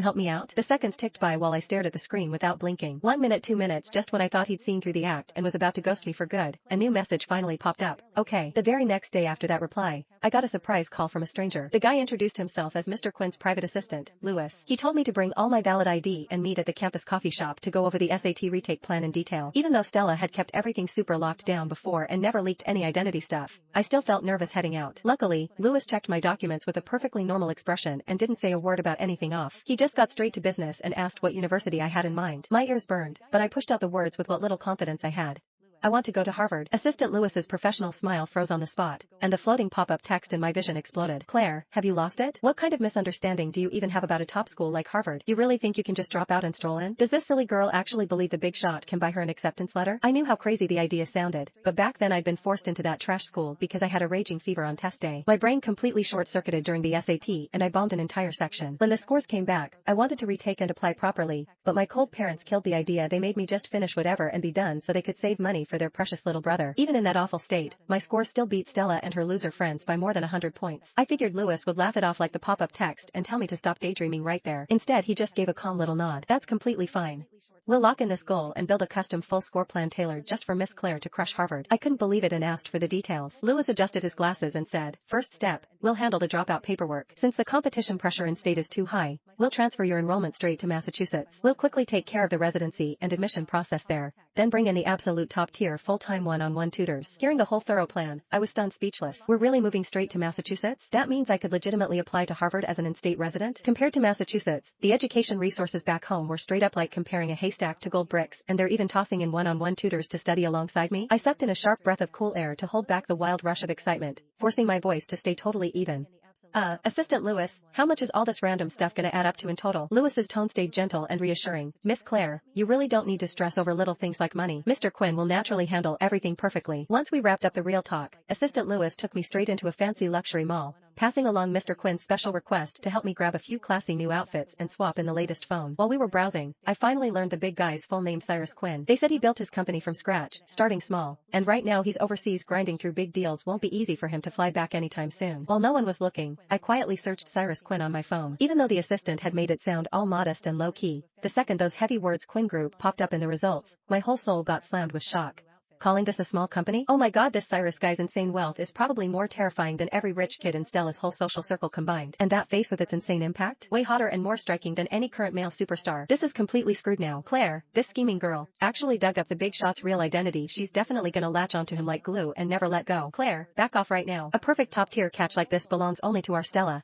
Help me out? The seconds ticked by while I stared at the screen without blinking. 1 minute, 2 minutes, just when I thought he'd seen through the act and was about to ghost me for good, a new message finally popped up. Okay. The very next day after that reply, I got a surprise call from a stranger. The guy introduced himself as Mr. Quinn's private assistant, Lewis. He told me to bring all my valid ID and meet at the campus coffee shop to go over the SAT retake plan in detail. Even though Stella had kept everything super locked down before and never leaked any identity stuff, I still felt nervous heading out. Luckily, Lewis checked my documents with a perfectly normal expression and didn't say a word about anything off. He just got straight to business and asked what university I had in mind. My ears burned, but I pushed out the words with what little confidence I had. I want to go to Harvard. Assistant Lewis's professional smile froze on the spot, and the floating pop-up text in my vision exploded. Claire, have you lost it? What kind of misunderstanding do you even have about a top school like Harvard? You really think you can just drop out and stroll in? Does this silly girl actually believe the big shot can buy her an acceptance letter? I knew how crazy the idea sounded, but back then I'd been forced into that trash school because I had a raging fever on test day. My brain completely short-circuited during the SAT and I bombed an entire section. When the scores came back, I wanted to retake and apply properly, but my cold parents killed the idea. They made me just finish whatever and be done so they could save money for their precious little brother. Even in that awful state, my score still beat Stella and her loser friends by more than 100 points. I figured Lewis would laugh it off like the pop-up text and tell me to stop daydreaming right there. Instead, he just gave a calm little nod. That's completely fine. We'll lock in this goal and build a custom full score plan tailored just for Miss Claire to crush Harvard. I couldn't believe it and asked for the details. Lewis adjusted his glasses and said, first step, we'll handle the dropout paperwork. Since the competition pressure in state is too high, we'll transfer your enrollment straight to Massachusetts. We'll quickly take care of the residency and admission process there, then bring in the absolute top tier full-time one-on-one tutors. Hearing the whole thorough plan, I was stunned speechless. We're really moving straight to Massachusetts? That means I could legitimately apply to Harvard as an in-state resident? Compared to Massachusetts, the education resources back home were straight up like comparing a haystack to gold bricks, and they're even tossing in one-on-one tutors to study alongside me. I sucked in a sharp breath of cool air to hold back the wild rush of excitement, forcing my voice to stay totally even. Assistant Lewis, how much is all this random stuff gonna add up to in total? Lewis's tone stayed gentle and reassuring. Miss Claire, you really don't need to stress over little things like money. Mr. Quinn will naturally handle everything perfectly. Once we wrapped up the real talk, Assistant Lewis took me straight into a fancy luxury mall, passing along Mr. Quinn's special request to help me grab a few classy new outfits and swap in the latest phone. While we were browsing, I finally learned the big guy's full name, Cyrus Quinn. They said he built his company from scratch, starting small, and right now he's overseas grinding through big deals. Won't be easy for him to fly back anytime soon. While no one was looking, I quietly searched Cyrus Quinn on my phone. Even though the assistant had made it sound all modest and low-key, the second those heavy words Quinn Group popped up in the results, my whole soul got slammed with shock. Calling this a small company? Oh my god, this Cyrus guy's insane wealth is probably more terrifying than every rich kid in Stella's whole social circle combined. And that face with its insane impact? Way hotter and more striking than any current male superstar. This is completely screwed now. Claire, this scheming girl, actually dug up the big shot's real identity. She's definitely gonna latch onto him like glue and never let go. Claire, back off right now. A perfect top-tier catch like this belongs only to our Stella.